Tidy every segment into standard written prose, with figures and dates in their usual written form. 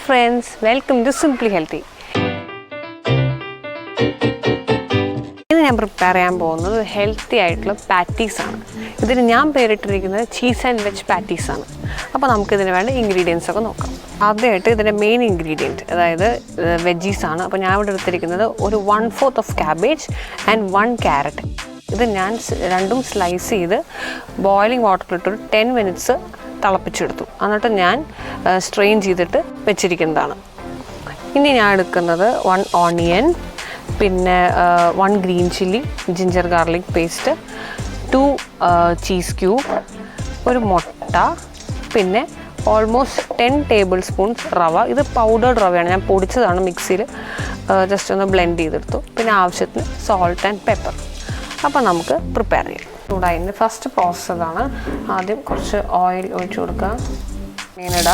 friends, welcome to Simply Healthy. This I prepare healthy patties. This is cheese and veg patties. So, we will see the ingredients. The main ingredient is veggies. So, I have 1/4 of cabbage and 1 carrot. This I slice boiling water 10 minutes. എന്നിട്ട് ഞാൻ strain ചെയ്തിട്ട് വെച്ചിരിക്കുന്നതാണ്. ഇനി ഞാൻ എടുക്കുന്നത് 1 onion, പിന്നെ 1 green chilli, ginger garlic paste, 2 cheese cube, ഒരു മുട്ട, പിന്നെ ഓൾമോസ്റ്റ് 10 ടേബിൾ സ്പൂൺസ് റവ. ഇത് പൗഡേർഡ് റവയാണ്, ഞാൻ പൊടിച്ചതാണ് മിക്സിയിൽ ജസ്റ്റ് ഒന്ന് ബ്ലെൻഡ് ചെയ്തെടുത്തു. പിന്നെ ആവശ്യത്തിന് സോൾട്ട് ആൻഡ് പെപ്പർ. അപ്പോൾ നമുക്ക് പ്രിപ്പയർ ചെയ്യാം. ചൂടായതിൻ്റെ ഫസ്റ്റ് പ്രോസസ് ആണ്. ആദ്യം കുറച്ച് ഓയിൽ ഒഴിച്ചു കൊടുക്കുക. മീനിടുക,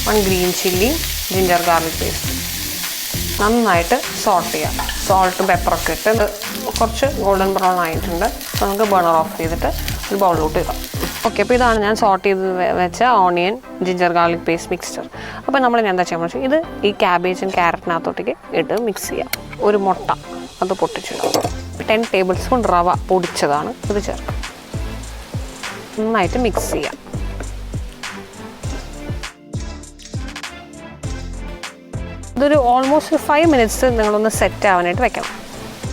1 green chilli, ginger garlic paste നന്നായിട്ട് സോട്ട് ചെയ്യാം. സോൾട്ടും പെപ്പറൊക്കെ ഇട്ട് കുറച്ച് ഗോൾഡൻ ബ്രൗൺ ആയിട്ടുണ്ട്. അപ്പോൾ നമുക്ക് ബർണർ ഓഫ് ചെയ്തിട്ട് ഒരു ബൗളിലോട്ട് ഇടാം. ഓക്കെ, അപ്പോൾ ഇതാണ് ഞാൻ സോട്ട് ചെയ്ത് വെച്ച onion ginger garlic paste mixture. അപ്പോൾ നമ്മൾ എന്താ ചെയ്യാൻ വെച്ചാൽ ഇത് ഈ ക്യാബേജും ക്യാരറ്റിനകത്തോട്ടേക്ക് ഇട്ട് മിക്സ് ചെയ്യാം. ഒരു മുട്ട അത് പൊട്ടിച്ചിടാം. 10 ടേബിൾ സ്പൂൺ റവ പൊടിച്ചതാണ് ഇത് ചേർക്കാം. നന്നായിട്ട് മിക്സ് ചെയ്യാം. ഇതൊരു ഓൾമോസ്റ്റ് 5 മിനിറ്റ്സ് നിങ്ങളൊന്ന് സെറ്റ് ആവാനായിട്ട് വെക്കണം.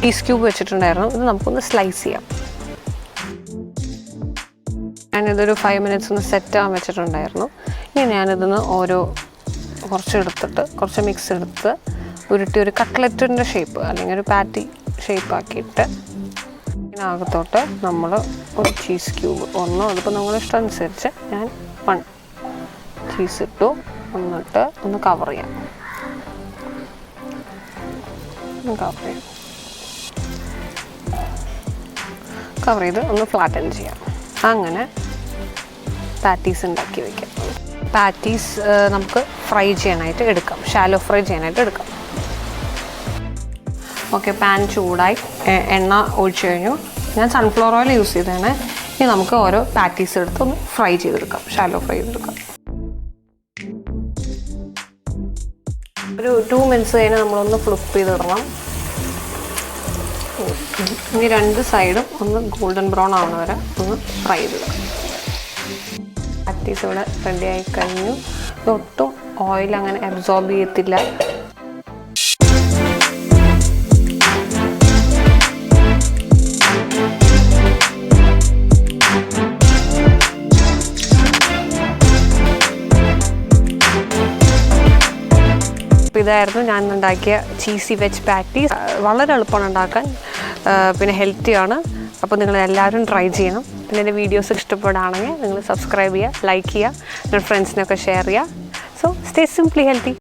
ചീസ് ക്യൂബ് വെച്ചിട്ടുണ്ടായിരുന്നു, ഇത് നമുക്കൊന്ന് സ്ലൈസ് ചെയ്യാം. ഞാനിതൊരു 5 മിനിറ്റ്സ് ഒന്ന് സെറ്റ് ആവാൻ വെച്ചിട്ടുണ്ടായിരുന്നു. ഇനി ഞാനിതൊന്ന് കുറച്ച് എടുത്തിട്ട് കുറച്ച് മിക്സ് എടുത്ത് ഉരുട്ടി ഒരു കട്ട്ലറ്റിൻ്റെ ഷേപ്പ് അല്ലെങ്കിൽ ഒരു പാറ്റി ഷേപ്പാക്കിയിട്ട് ഇതിനകത്തോട്ട് നമ്മൾ ഒരു ചീസ് ക്യൂബ് അതിപ്പോൾ നിങ്ങളുടെ ഇഷ്ടം അനുസരിച്ച് ഞാൻ 1 ചീസ് ഇട്ടു. എന്നിട്ട് ഒന്ന് കവർ ചെയ്യാം. കവർ ചെയ്ത് ഒന്ന് ഫ്ലാറ്റൻ ചെയ്യാം. അങ്ങനെ പാറ്റീസ് ഉണ്ടാക്കി വയ്ക്കാം. പാറ്റീസ് നമുക്ക് ഫ്രൈ ചെയ്യാനായിട്ട് എടുക്കാം, ഷാലോ ഫ്രൈ ചെയ്യാനായിട്ട് എടുക്കാം. ഓക്കെ, പാൻ ചൂടായി, എണ്ണ ഒഴിച്ചു കഴിഞ്ഞു. ഞാൻ സൺഫ്ലവർ ഓയിൽ യൂസ് ചെയ്തതാണ്. ഇനി നമുക്ക് ഓരോ പാറ്റീസ് എടുത്ത് ഒന്ന് ഫ്രൈ ചെയ്തെടുക്കാം, ഷാലോ ഫ്രൈ ചെയ്തെടുക്കാം. ഒരു 2 മിനിറ്റ്സ് കഴിഞ്ഞ് നമ്മളൊന്ന് ഫ്ലിപ്പ് ചെയ്തിടണം. ഇനി 2 സൈഡും ഒന്ന് ഗോൾഡൻ ബ്രൗൺ ആവുന്ന വരെ ഒന്ന് ഫ്രൈ ചെയ്തെടുക്കാം. പാറ്റീസ് ഇവിടെ റെഡി ആയി കഴിഞ്ഞു. ഒട്ടും ഓയിൽ അങ്ങനെ അബ്സോർബ് ചെയ്യത്തില്ല. ഇതായിരുന്നു ഞാൻ ഉണ്ടാക്കിയ ചീസി വെജ് പാറ്റീസ്. വളരെ എളുപ്പമാണ് ഉണ്ടാക്കാൻ, പിന്നെ ഹെൽത്തിയാണ്. അപ്പോൾ നിങ്ങൾ എല്ലാവരും ട്രൈ ചെയ്യണം. പിന്നെ എൻ്റെ വീഡിയോസ് ഇഷ്ടപ്പെടുകയാണെങ്കിൽ നിങ്ങൾ സബ്സ്ക്രൈബ് ചെയ്യുക, ലൈക്ക് ചെയ്യുക, നിങ്ങളുടെ ഫ്രണ്ട്സിനൊക്കെ ഷെയർ ചെയ്യുക. So stay simply healthy.